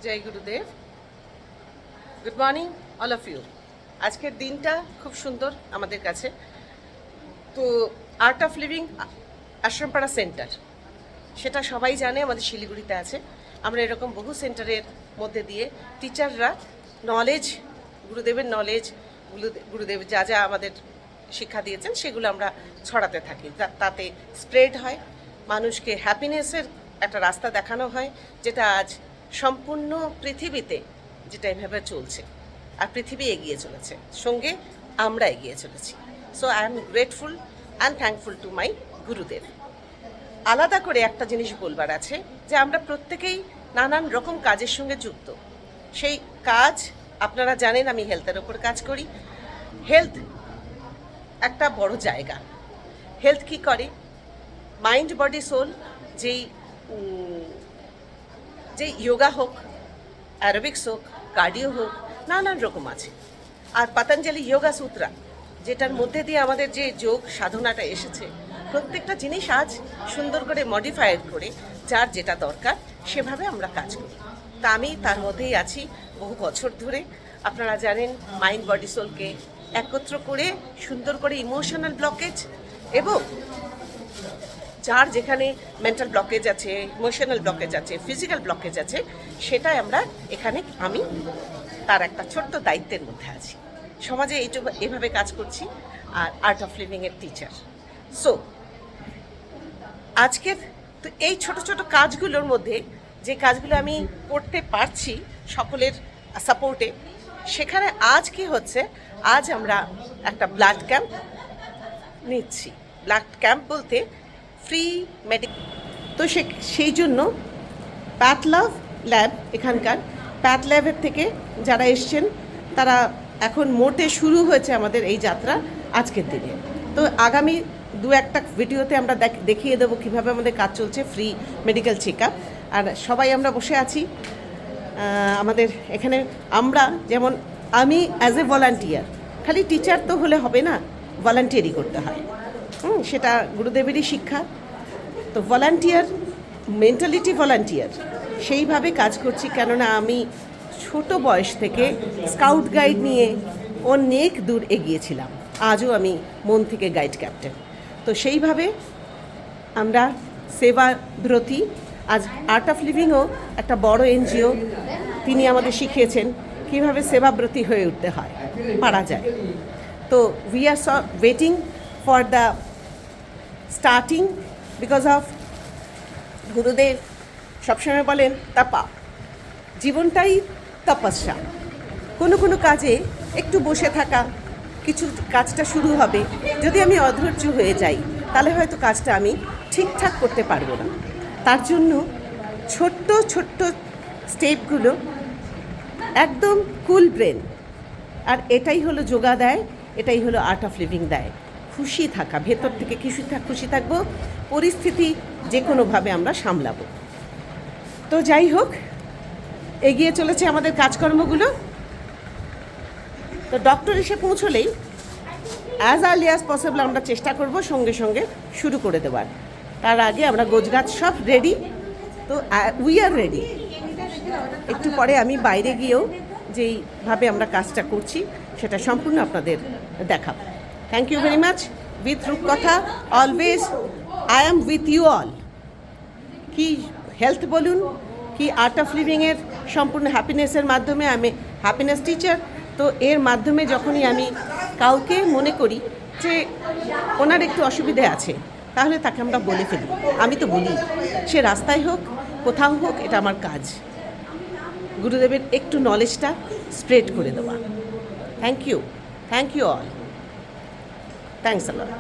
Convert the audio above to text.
জয় গুরুদেব। Good morning all of you. আজকের দিনটা খুব সুন্দর আমাদের কাছে। তো art of living Ashrampara centre, সেটা সবাই জানে আমাদের শিলিগুড়িতে আছে। আমরা এরকম বহু সেন্টারের মধ্যে দিয়ে টিচাররা নলেজ, গুরুদেবের নলেজ, গুরুদেব যা যা আমাদের শিক্ষা দিয়েছেন সেগুলো আমরা ছড়াতে থাকি, তাতে স্প্রেড হয়, মানুষকে হ্যাপিনেসের একটা রাস্তা দেখানো হয়, যেটা আজ সম্পূর্ণ পৃথিবীতে যেটা এভাবে চলছে। আর পৃথিবী এগিয়ে চলেছে, সঙ্গে আমরা এগিয়ে চলেছি। So I am grateful and thankful to my গুরুদেব। আলাদা করে একটা জিনিস বলবার আছে যে আমরা প্রত্যেকেই নানান রকম কাজের সঙ্গে যুক্ত। সেই কাজ আপনারা জানেন, আমি হেলথের ওপর কাজ করি। হেলথ একটা বড় জায়গা। হেলথ কি করে? মাইন্ড বডি সোল, যেই যোগা হোক, অ্যারোবিক্স হোক, কার্ডিও হোক, নানান রকম আছে। আর পতঞ্জলি যোগা সূত্রা, যেটার মধ্যে দিয়ে আমাদের যে যোগ সাধনাটা এসেছে, প্রত্যেকটা জিনিস আজ সুন্দর করে মডিফাইড করে যার যেটা দরকার সেভাবে আমরা কাজ করি। তা আমি তার মধ্যেই আছি বহু বছর ধরে। আপনারা জানেন মাইন্ড বডি সোলকে একত্র করে সুন্দর করে ইমোশনাল ব্লকেজ এবং যার যেখানে মেন্টাল ব্লকেজ আছে, ইমোশনাল ব্লকেজ আছে, ফিজিক্যাল ব্লকেজ আছে, সেটাই আমরা এখানে আমি তার একটা ছোট্ট দায়িত্বের মধ্যে আছি। সমাজে এভাবে কাজ করছি আর আর্ট অফ লিভিংয়ের টিচার। সো আজকের তো এই ছোট ছোট কাজগুলোর মধ্যে যে কাজগুলো আমি করতে পারছি সকলের সাপোর্টে, সেখানে আজ কি হচ্ছে, আজ আমরা একটা ব্লাড ক্যাম্প নিচ্ছি। ব্লাড ক্যাম্প বলতে ফ্রি মেডিকেল। তো সেই জন্য প্যাথ লাভ ল্যাব, এখানকার প্যাথ ল্যাবের থেকে যারা এসছেন তারা এখন মোটে শুরু হয়েছে আমাদের এই যাত্রা আজকের দিনে। তো আগামী দু একটা ভিডিওতে আমরা দেখিয়ে দেবো কীভাবে আমাদের কাজ চলছে, ফ্রি মেডিকেল চেক আপ। আর সবাই আমরা বসে আছি আমাদের এখানে। আমরা যেমন আমি অ্যাজ এ ভলান্টিয়ার, খালি টিচার তো হলে হবে না, ভলান্টিয়ারই করতে হয়। সেটা গুরুদেবেরই শিক্ষা। তো ভলান্টিয়ার, মেন্টালিটি ভলান্টিয়ার, সেইভাবে কাজ করছি। কেননা আমি ছোট বয়স থেকে স্কাউট গাইড নিয়ে অনেক দূর এগিয়েছিলাম। আজও আমি মন থেকে গাইড ক্যাপ্টেন। তো সেইভাবে আমরা সেবাব্রতী। আজ আর্ট অফ লিভিংও একটা বড় এনজিও, তিনি আমাদের শিখিয়েছেন কীভাবে সেবাব্রতী হয়ে উঠতে হয়, পারা যায়। তো we are waiting for the starting because of গুরুদেব সবসময় বলেন তাপা, জীবনটাই তপস্যা। কোনো কোনো কাজে একটু বসে থাকা, কিছু কাজটা শুরু হবে, যদি আমি অধৈর্য হয়ে যাই তাহলে হয়তো কাজটা আমি ঠিকঠাক করতে পারবো না। তার জন্য ছোট্ট ছোট্ট স্টেপগুলো, একদম কুল ব্রেন। আর এটাই হলো যোগা দেয়, এটাই হলো আর্ট অফ লিভিং দেয়। খুশি থাকা, ভেতর থেকে খুশি থাকবো, পরিস্থিতি যে কোনোভাবে আমরা সামলাবো। তো যাই হোক, এগিয়ে চলেছে আমাদের কাজকর্মগুলো। তো ডক্টর এসে পৌঁছলেই অ্যাজ আর্লি অ্যাজ পসিবল আমরা চেষ্টা করব সঙ্গে সঙ্গে শুরু করে দেওয়ার। তার আগে আমরা গোছগাছ সব রেডি। তো উই আর রেডি। একটু পরে আমি বাইরে গিয়েও যেইভাবে আমরা কাজটা করছি সেটা সম্পূর্ণ আপনাদের দেখাব। Thank you very much. With Rupkatha always I am with you all. কি হেলথ বলুন, কি আর্ট অফ লিভিংয়ের সম্পূর্ণ হ্যাপিনেসের মাধ্যমে, আমি হ্যাপিনেস টিচার। তো এর মাধ্যমে যখনই আমি কাউকে মনে করি যে ওনার একটু অসুবিধে আছে, তাহলে তাকে আমরা বলে ফেলি। আমি তো বলি, সে রাস্তায় হোক কোথাও হোক, এটা আমার কাজ, গুরুদেবের একটু নলেজটা স্প্রেড করে দেওয়া। Thank you all. Thanks a lot.